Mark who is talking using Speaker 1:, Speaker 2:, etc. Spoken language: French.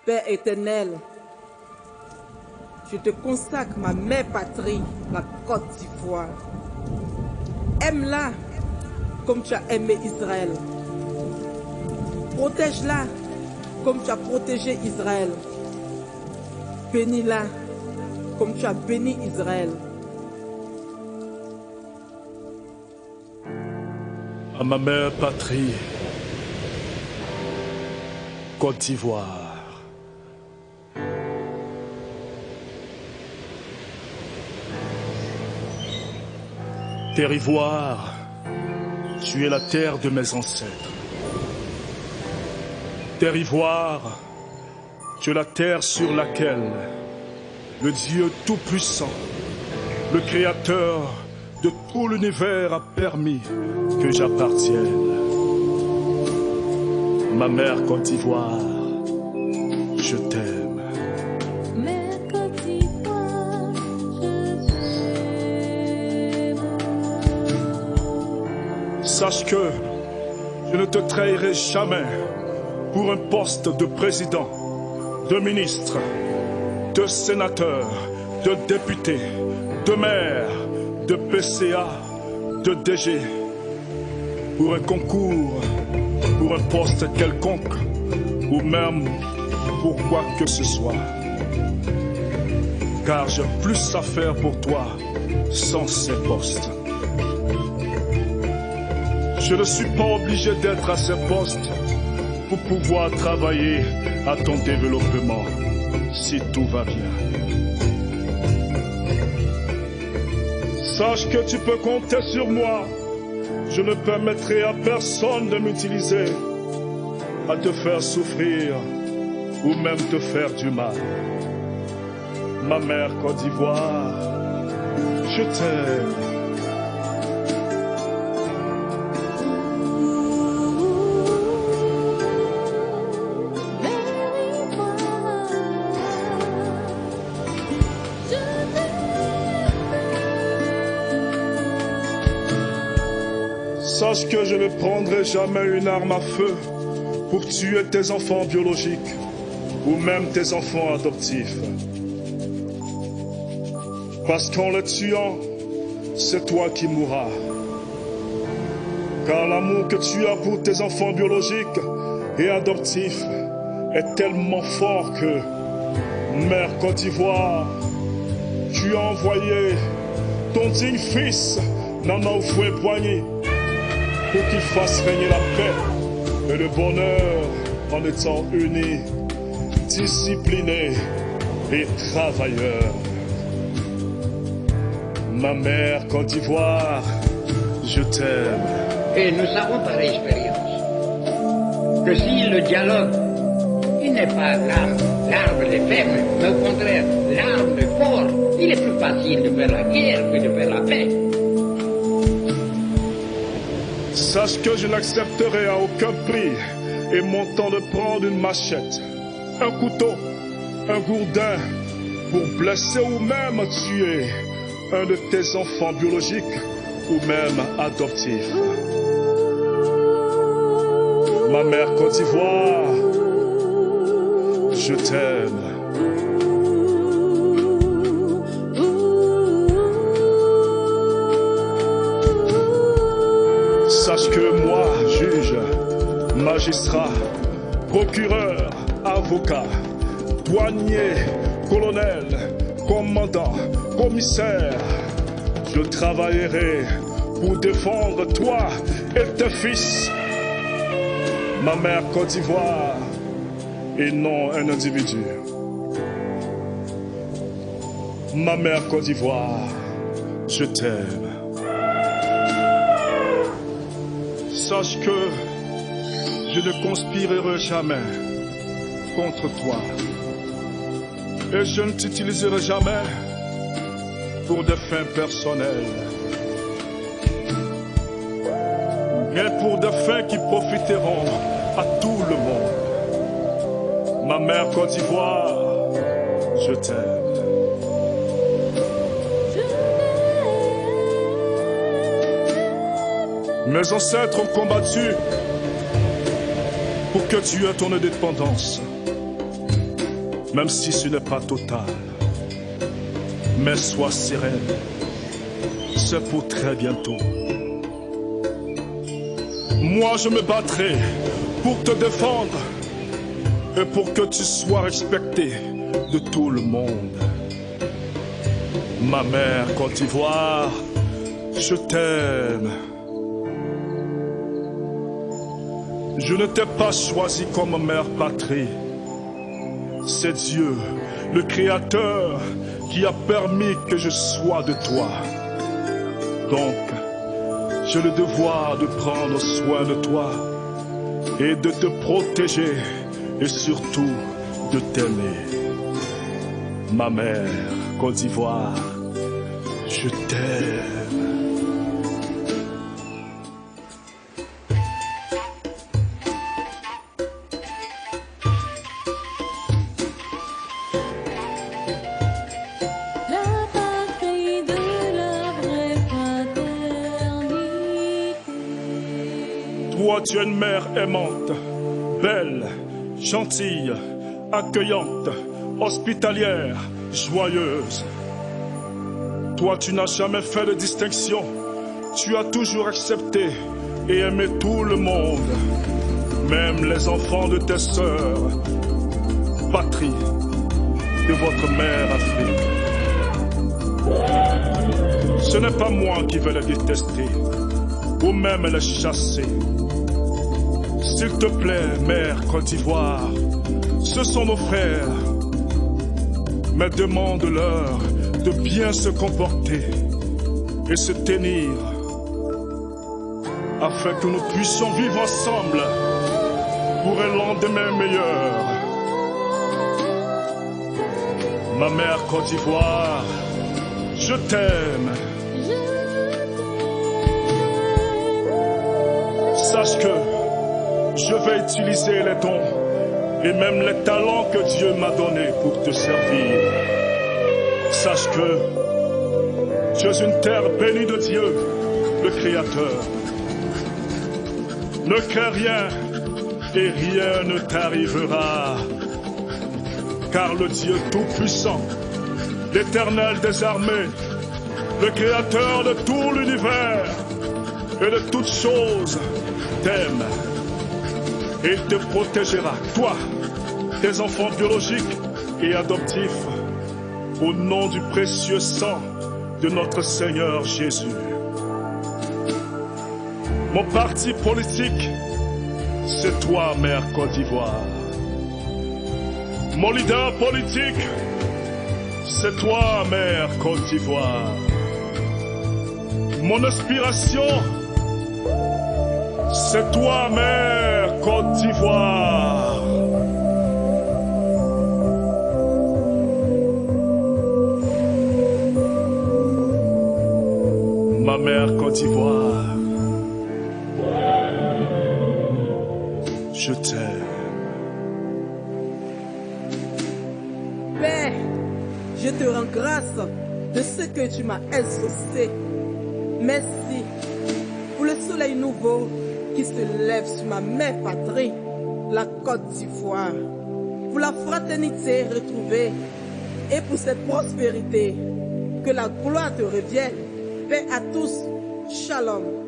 Speaker 1: Père éternel, je te consacre ma mère patrie, la Côte d'Ivoire. Aime-la comme tu as aimé Israël. Protège-la comme tu as protégé Israël. Bénis-la comme tu as béni Israël.
Speaker 2: À ma mère patrie, Côte d'Ivoire. Terre Ivoire, tu es la terre de mes ancêtres. Terre Ivoire, tu es la terre sur laquelle le Dieu Tout-Puissant, le Créateur de tout l'univers a permis que j'appartienne. Ma mère Côte d'Ivoire, je t'aime. Sache que je ne te trahirai jamais pour un poste de président, de ministre, de sénateur, de député, de maire, de PCA, de DG, pour un concours, pour un poste quelconque, ou même pour quoi que ce soit. Car j'ai plus à faire pour toi sans ces postes. Je ne suis pas obligé d'être à ces postes pour pouvoir travailler à ton développement, si tout va bien. Sache que tu peux compter sur moi. Je ne permettrai à personne de m'utiliser, à te faire souffrir ou même te faire du mal. Ma mère Côte d'Ivoire, je t'aime. Sache que je ne prendrai jamais une arme à feu pour tuer tes enfants biologiques ou même tes enfants adoptifs. Parce qu'en les tuant, c'est toi qui mourras. Car l'amour que tu as pour tes enfants biologiques et adoptifs est tellement fort que, mère Côte d'Ivoire, tu as envoyé ton digne fils Nana Houphouët-Boigny pour qu'il fasse régner la paix et le bonheur en étant unis, disciplinés et travailleurs. Ma mère Côte d'Ivoire, je t'aime.
Speaker 3: Et nous savons par expérience que si le dialogue, il n'est pas l'arme des faibles, mais au contraire l'arme des forts, il est plus facile de faire la guerre que de faire la paix.
Speaker 2: Sache que je n'accepterai à aucun prix et mon temps de prendre une machette, un couteau, un gourdin pour blesser ou même tuer un de tes enfants biologiques ou même adoptifs. Ma mère Côte d'Ivoire, je t'aime. Sache que moi, juge, magistrat, procureur, avocat, douanier, colonel, commandant, commissaire, je travaillerai pour défendre toi et tes fils. Ma mère Côte d'Ivoire et non un individu. Ma mère Côte d'Ivoire, je t'aime. Sache que je ne conspirerai jamais contre toi. Et je ne t'utiliserai jamais pour des fins personnelles. Mais pour des fins qui profiteront à tout le monde. Ma mère Côte d'Ivoire, je t'aime. Mes ancêtres ont combattu pour que tu aies ton indépendance. même si ce n'est pas total. Mais sois sereine, c'est pour très bientôt. Moi je me battrai pour te défendre et pour que tu sois respecté de tout le monde. Ma mère Côte d'Ivoire, je t'aime. Je ne t'ai pas choisi comme mère patrie. C'est Dieu, le Créateur, qui a permis que je sois de toi. Donc, j'ai le devoir de prendre soin de toi et de te protéger et surtout de t'aimer. Ma mère Côte d'Ivoire, je t'aime. Toi, tu es une mère aimante, belle, gentille, accueillante, hospitalière, joyeuse. Toi, tu n'as jamais fait de distinction. Tu as toujours accepté et aimé tout le monde, même les enfants de tes sœurs. Patrie de votre mère Afrique. Ce n'est pas moi qui vais les détester ou même les chasser. S'il te plaît, mère Côte d'Ivoire, ce sont nos frères. Mais demande-leur de bien se comporter et se tenir afin que nous puissions vivre ensemble pour un lendemain meilleur. Ma mère Côte d'Ivoire, je t'aime. Sache que je vais utiliser les dons et même les talents que Dieu m'a donnés pour te servir. Sache que tu es une terre bénie de Dieu, le Créateur. Ne crains rien et rien ne t'arrivera. Car le Dieu Tout-Puissant, l'Éternel des armées, le Créateur de tout l'univers et de toutes choses, t'aime. Et il te protégera, toi, tes enfants biologiques et adoptifs, au nom du précieux sang de notre Seigneur Jésus. Mon parti politique, c'est toi, mère Côte d'Ivoire. Mon leader politique, c'est toi, mère Côte d'Ivoire. Mon inspiration, c'est toi, mère Côte d'Ivoire. Ma mère Côte d'Ivoire, je t'aime.
Speaker 1: Père, je te rends grâce de ce que tu m'as exaucé. Merci pour le soleil nouveau qui se lève sur ma mère patrie, la Côte d'Ivoire, pour la fraternité retrouvée et pour cette prospérité. Que la gloire te revienne. Paix à tous. Shalom.